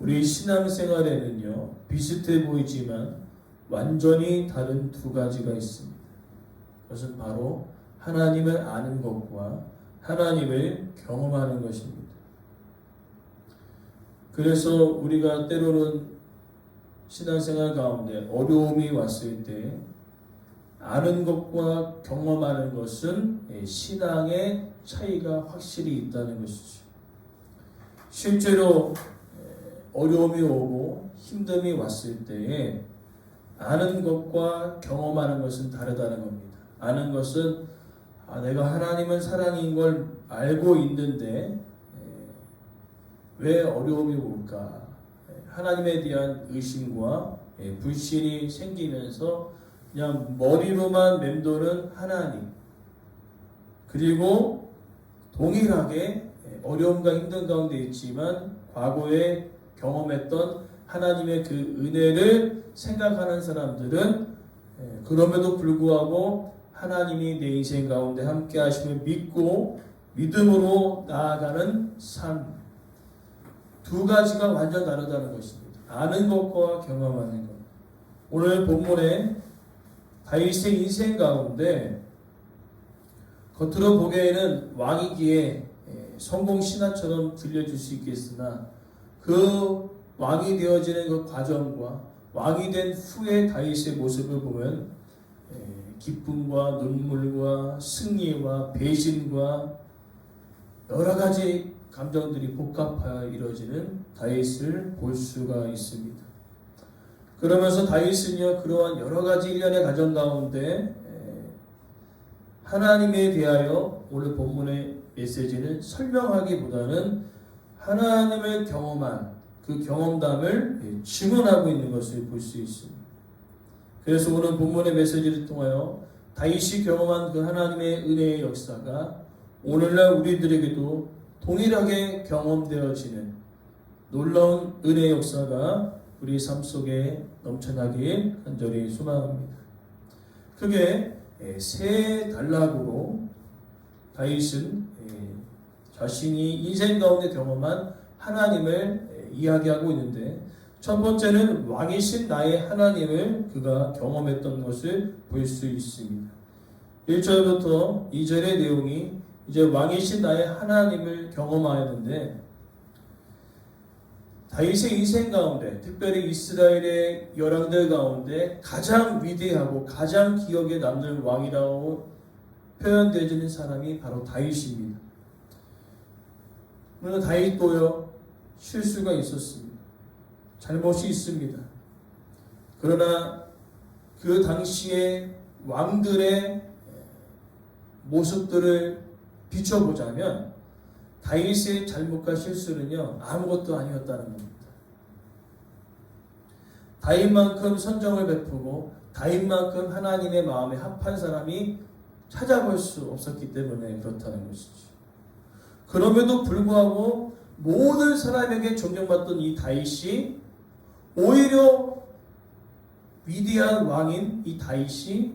우리 신앙생활에는요, 비슷해 보이지만 완전히 다른 두 가지가 있습니다. 그것은 바로 하나님을 아는 것과 하나님을 경험하는 것입니다. 그래서 우리가 때로는 신앙생활 가운데 어려움이 왔을 때 아는 것과 경험하는 것은 신앙의 차이가 확실히 있다는 것이죠. 실제로 어려움이 오고 힘듦이 왔을 때에 아는 것과 경험하는 것은 다르다는 겁니다. 아는 것은 내가 하나님은 사랑인 걸 알고 있는데 왜 어려움이 올까? 하나님에 대한 의심과 불신이 생기면서 그냥 머리로만 맴도는 하나님, 그리고 동일하게 어려움과 힘든 가운데 있지만 과거에 경험했던 하나님의 그 은혜를 생각하는 사람들은 그럼에도 불구하고 하나님이 내 인생 가운데 함께 하심을 믿고 믿음으로 나아가는 삶, 두 가지가 완전 다르다는 것입니다. 아는 것과 경험하는 것. 오늘 본문에 다윗의 인생 가운데 겉으로 보기에는 왕이기에 성공 신화처럼 들려줄 수 있겠으나 그 왕이 되어지는 그 과정과 왕이 된 후의 다윗의 모습을 보면 기쁨과 눈물과 승리와 배신과 여러 가지 감정들이 복합하여 이루어지는 다윗을 볼 수가 있습니다. 그러면서 다윗은요, 그러한 여러 가지 일련의 과정 가운데 하나님에 대하여 오늘 본문의 메시지는 설명하기보다는 하나님을 경험한 그 경험담을 증언하고 있는 것을 볼 수 있습니다. 그래서 오늘 본문의 메시지를 통하여 다윗이 경험한 그 하나님의 은혜의 역사가 오늘날 우리들에게도 동일하게 경험되어지는 놀라운 은혜의 역사가 우리 삶 속에 넘쳐나길 간절히 소망합니다. 그게 세 단락으로 다윗은 자신이 인생 가운데 경험한 하나님을 이야기하고 있는데, 첫 번째는 왕이신 나의 하나님을 그가 경험했던 것을 볼 수 있습니다. 1절부터 2절의 내용이 이제 왕이신 나의 하나님을 경험하였는데, 다윗의 인생 가운데 특별히 이스라엘의 열왕들 가운데 가장 위대하고 가장 기억에 남는 왕이라고 표현되어지는 사람이 바로 다윗입니다. 물론 다윗도요, 실수가 있었습니다. 잘못이 있습니다. 그러나 그 당시에 왕들의 모습들을 비춰보자면 다윗의 잘못과 실수는요, 아무것도 아니었다는 겁니다. 다윗만큼 선정을 베푸고 다윗만큼 하나님의 마음에 합한 사람이 찾아볼 수 없었기 때문에 그렇다는 것이죠. 그럼에도 불구하고 모든 사람에게 존경받던 이 다윗이 오히려 위대한 왕인 이 다윗이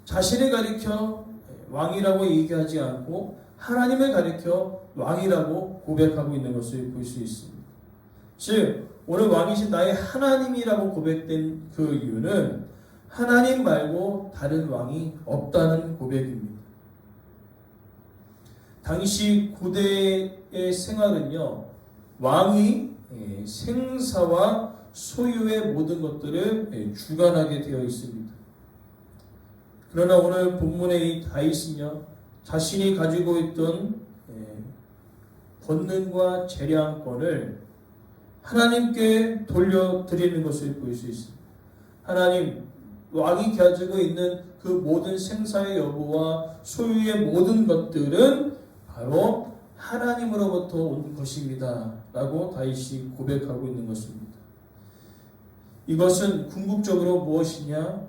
자신을 가리켜 왕이라고 얘기하지 않고 하나님을 가리켜 왕이라고 고백하고 있는 것을 볼 수 있습니다. 즉 오늘 왕이신 나의 하나님이라고 고백된 그 이유는 하나님 말고 다른 왕이 없다는 고백입니다. 당시 고대의 생활은요, 왕이 생사와 소유의 모든 것들을 주관하게 되어 있습니다. 그러나 오늘 본문의 이 다윗은요, 자신이 가지고 있던 권능과 재량권을 하나님께 돌려드리는 것을 볼 수 있습니다. 하나님, 왕이 가지고 있는 그 모든 생사의 여부와 소유의 모든 것들은 바로 하나님으로부터 온 것입니다 라고 다윗이 고백하고 있는 것입니다. 이것은 궁극적으로 무엇이냐?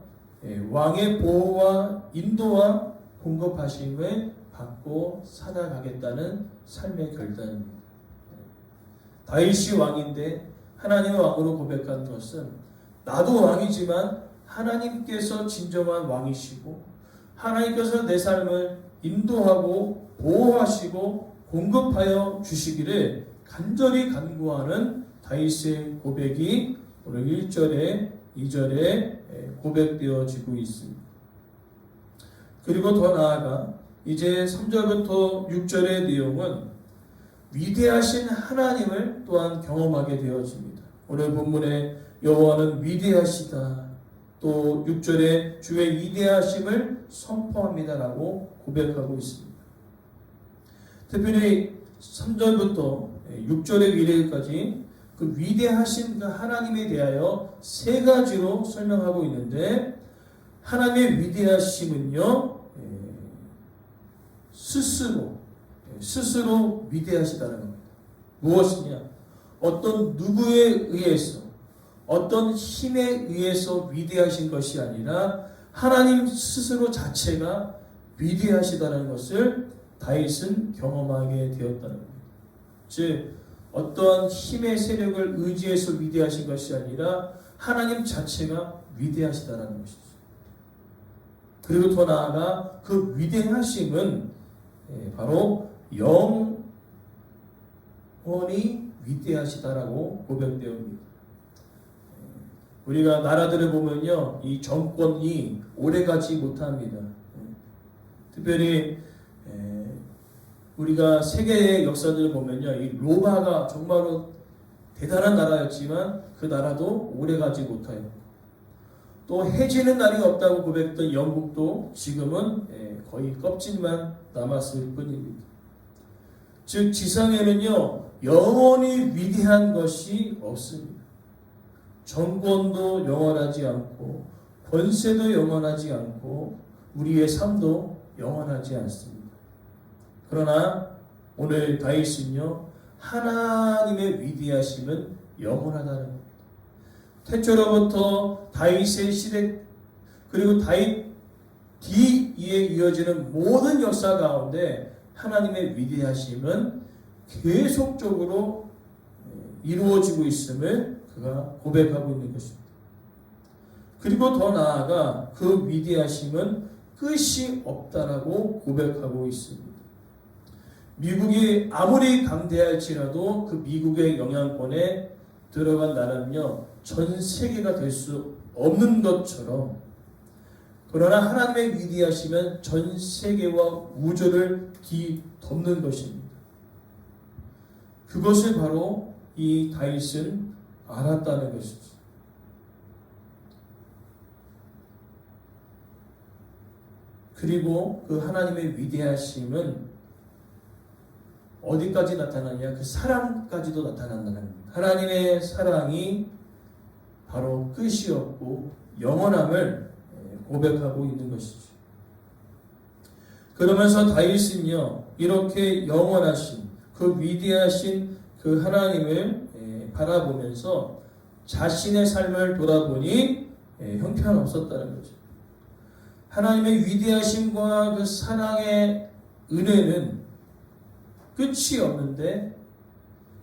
왕의 보호와 인도와 공급하심을 받고 살아가겠다는 삶의 결단입니다. 다윗이 왕인데 하나님의 왕으로 고백하는 것은 나도 왕이지만 하나님께서 진정한 왕이시고 하나님께서 내 삶을 인도하고 보호하시고 공급하여 주시기를 간절히 간구하는 다윗의 고백이 오늘 1절에 2절에 고백되어지고 있습니다. 그리고 더 나아가 이제 3절부터 6절의 내용은 위대하신 하나님을 또한 경험하게 되어집니다. 오늘 본문에 여호와는 위대하시다. 또 6절에 주의 위대하심을 선포합니다라고 고백하고 있습니다. 특별히 3절부터 6절의 위대까지 그 위대하신 그 하나님에 대하여 세 가지로 설명하고 있는데, 하나님의 위대하심은요 스스로 위대하시다는 겁니다. 무엇이냐? 어떤 누구에 의해서, 어떤 힘에 의해서 위대하신 것이 아니라 하나님 스스로 자체가 위대하시다는 것을 다윗은 경험하게 되었다는 겁니다. 즉 어떠한 힘의 세력을 의지해서 위대하신 것이 아니라 하나님 자체가 위대하시다는 것이죠. 그리고 더 나아가 그 위대하심은 바로 영원히 위대하시다라고 고백되었습니다. 우리가 나라들을 보면요, 이 정권이 오래가지 못합니다. 특별히 우리가 세계의 역사들을 보면요, 이 로마가 정말로 대단한 나라였지만 그 나라도 오래가지 못해요. 또 해지는 날이 없다고 고백했던 영국도 지금은 거의 껍질만 남았을 뿐입니다. 즉 지상에는요 영원히 위대한 것이 없습니다. 정권도 영원하지 않고 권세도 영원하지 않고 우리의 삶도 영원하지 않습니다. 그러나 오늘 다윗은요 하나님의 위대하심은 영원하다는 겁니다. 태초로부터 다윗의 시대 그리고 다윗 뒤에 이어지는 모든 역사 가운데 하나님의 위대하심은 계속적으로 이루어지고 있음을 그가 고백하고 있는 것입니다. 그리고 더 나아가 그 위대하심은 끝이 없다라고 고백하고 있습니다. 미국이 아무리 강대할지라도 그 미국의 영향권에 들어간 나라는요 전 세계가 될 수 없는 것처럼, 그러나 하나님의 위대하심은 전 세계와 우주를 뒤덮는 것입니다. 그것을 바로 이 다윗은 알았다는 것이죠. 그리고 그 하나님의 위대하심은 어디까지 나타나냐? 그 사랑까지도 나타난다는 겁니다. 하나님의 사랑이 바로 끝이 없고 영원함을 고백하고 있는 것이죠. 그러면서 다윗은요 이렇게 영원하신 그 위대하신 그 하나님을 바라보면서 자신의 삶을 돌아보니 형편없었다는 거죠. 하나님의 위대하심과 그 사랑의 은혜는 끝이 없는데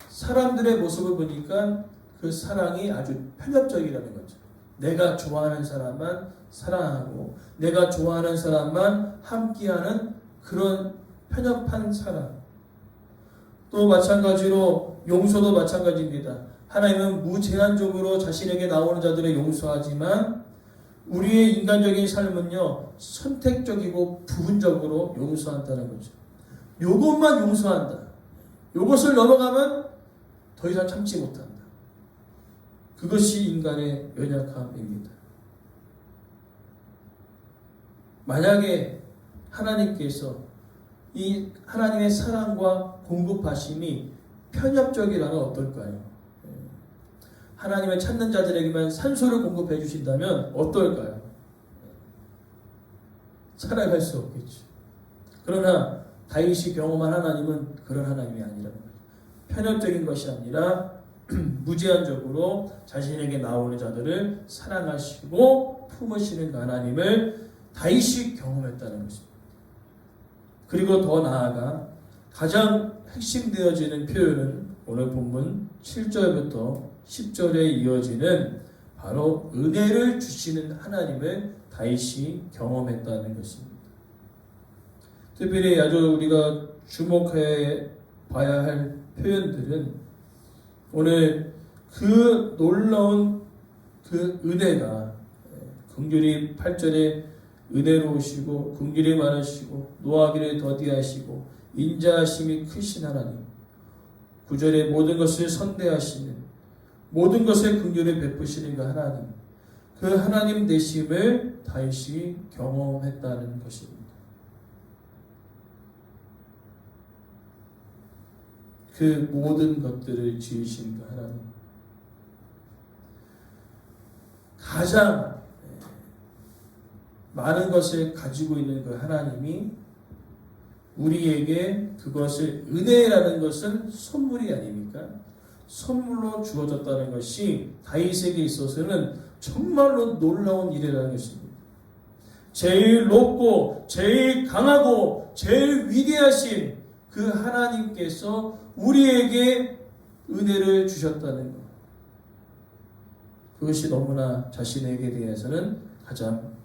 사람들의 모습을 보니까 그 사랑이 아주 편협적이라는 거죠. 내가 좋아하는 사람만 사랑하고 내가 좋아하는 사람만 함께하는 그런 편협한 사랑. 또 마찬가지로 용서도 마찬가지입니다. 하나님은 무제한적으로 자신에게 나오는 자들을 용서하지만 우리의 인간적인 삶은요 선택적이고 부분적으로 용서한다는 거죠. 요것만 용서한다. 요것을 넘어가면 더 이상 참지 못한다. 그것이 인간의 연약함입니다. 만약에 하나님께서 이 하나님의 사랑과 공급하심이 편협적이라면 어떨까요? 하나님을 찾는 자들에게만 산소를 공급해 주신다면 어떨까요? 살아갈 수 없겠죠. 그러나 다윗이 경험한 하나님은 그런 하나님이 아니라는 거예요. 편협적인 것이 아니라 무제한적으로 자신에게 나오는 자들을 사랑하시고 품으시는 그 하나님을 다윗이 경험했다는 것입니다. 그리고 더 나아가 가장 핵심되어지는 표현은 오늘 본문 7절부터 10절에 이어지는 바로 은혜를 주시는 하나님을 다윗이 경험했다는 것입니다. 특별히 아주 우리가 주목해야 봐야 할 표현들은 오늘 그 놀라운 그 은혜가 긍휼히 8절에 은혜로우시고 긍휼이 많으시고 노하기를 더디하시고 인자하심이 크신 하나님, 9절에 모든 것을 선대하시는 모든 것을 긍휼히 베푸시는 그 하나님, 그 하나님 되심을 다윗이 경험했다는 것입니다. 그 모든 것들을 지으신 그 하나님, 가장 많은 것을 가지고 있는 그 하나님이 우리에게 그것을, 은혜라는 것은 선물이 아닙니까? 선물로 주어졌다는 것이 다윗에게 있어서는 정말로 놀라운 일이라는 것입니다. 제일 높고 제일 강하고 제일 위대하신 그 하나님께서 우리에게 은혜를 주셨다는 것, 그것이 너무나 자신에게 대해서는 가장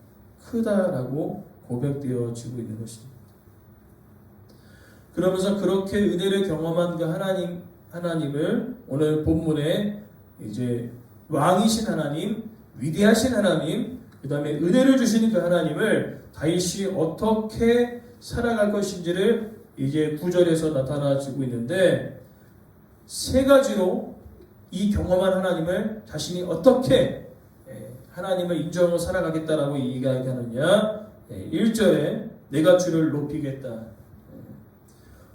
크다라고 고백되어지고 있는 것입니다. 그러면서 그렇게 은혜를 경험한 그 하나님을 오늘 본문에 이제 왕이신 하나님, 위대하신 하나님, 그 다음에 은혜를 주시는 그 하나님을 다윗이 어떻게 살아갈 것인지를 이제 9절에서 나타나지고 있는데, 세 가지로 이 경험한 하나님을 자신이 어떻게 하나님을 인정하고 살아가겠다라고 이야기하느냐. 1절에 내가 주를 높이겠다.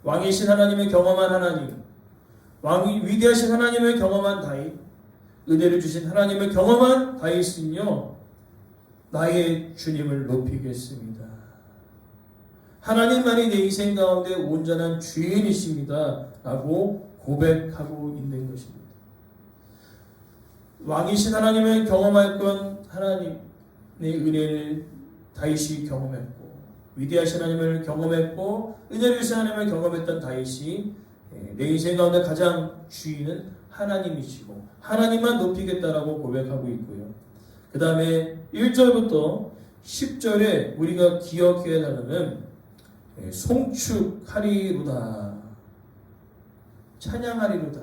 왕이신 하나님을 경험한 하나님, 위대하신 하나님을 경험한 다윗, 은혜를 주신 하나님을 경험한 다윗은요, 나의 주님을 높이겠습니다. 하나님만이 내 인생 가운데 온전한 주인이십니다 라고 고백하고 있는 것입니다. 왕이신 하나님을 경험할 건 하나님의 은혜를 다윗이 경험했고, 위대하신 하나님을 경험했고, 은혜를 주신 하나님을 경험했던 다윗이 내 인생 가운데 가장 주인은 하나님이시고 하나님만 높이겠다라고 고백하고 있고요. 그 다음에 1절부터 10절에 우리가 기억해야 하는 송축하리로다, 찬양하리로다.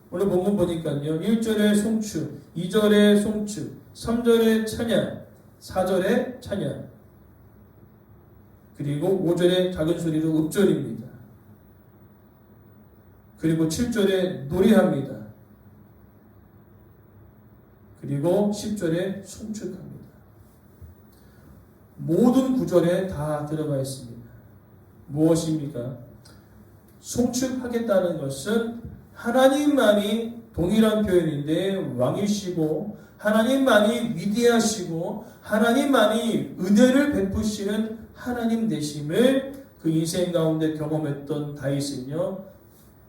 오늘 본문 보니까요, 1절에 송축, 2절에 송축, 3절에 찬양, 4절에 찬양, 그리고 5절에 작은 소리로 읍절입니다. 그리고 7절에 노래합니다. 그리고 10절에 송축합니다. 모든 구절에 다 들어가 있습니다. 무엇입니까? 송축하겠다는 것은 하나님만이, 동일한 표현인데, 왕이시고 하나님만이 위대하시고 하나님만이 은혜를 베푸시는 하나님 되심을 그 인생 가운데 경험했던 다윗은요,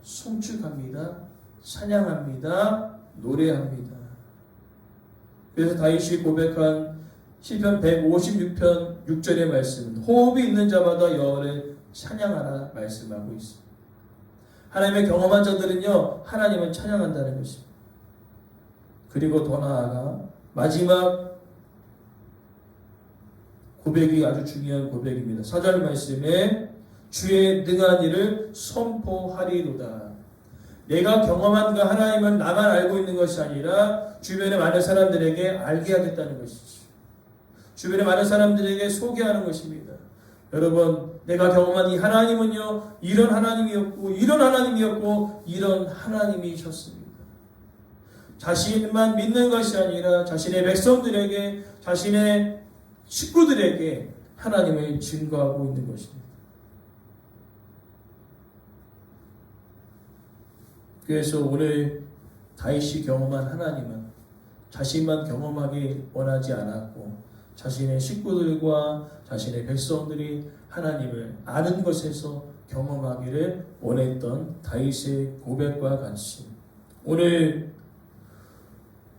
송축합니다. 찬양합니다. 노래합니다. 그래서 다윗이 고백한 시편 156편 6절의 말씀은 호흡이 있는 자마다 여호와를 찬양하라 말씀하고 있습니다. 하나님의 경험한 자들은요, 하나님을 찬양한다는 것입니다. 그리고 더 나아가 마지막 고백이 아주 중요한 고백입니다. 4절 말씀에 주의 능한 일을 선포하리로다. 내가 경험한 그 하나님은 나만 알고 있는 것이 아니라 주변의 많은 사람들에게 알게 하겠다는 것이죠. 주변의 많은 사람들에게 소개하는 것입니다. 여러분, 내가 경험한 이 하나님은요, 이런 하나님이었고 이런 하나님이었고 이런 하나님이셨습니다. 자신만 믿는 것이 아니라 자신의 백성들에게, 자신의 식구들에게 하나님을 증거하고 있는 것입니다. 그래서 오늘 다윗이 경험한 하나님은 자신만 경험하기 원하지 않았고, 자신의 식구들과 자신의 백성들이 하나님을 아는 것에서 경험하기를 원했던 다윗의 고백과 같이, 오늘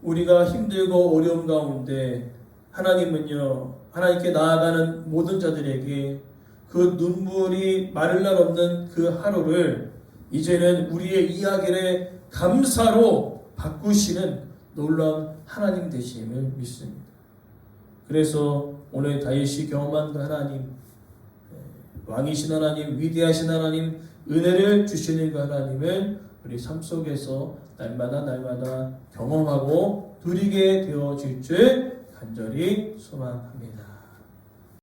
우리가 힘들고 어려움 가운데 하나님은요, 하나님께 나아가는 모든 자들에게 그 눈물이 마를 날 없는 그 하루를 이제는 우리의 이야기를 감사로 바꾸시는 놀라운 하나님 되심을 믿습니다. 그래서 오늘 다윗이 경험한 그 하나님, 왕이신 하나님, 위대하신 하나님, 은혜를 주시는 그 하나님을 우리 삶 속에서 날마다 경험하고 누리게 되어질 줄 간절히 소망합니다.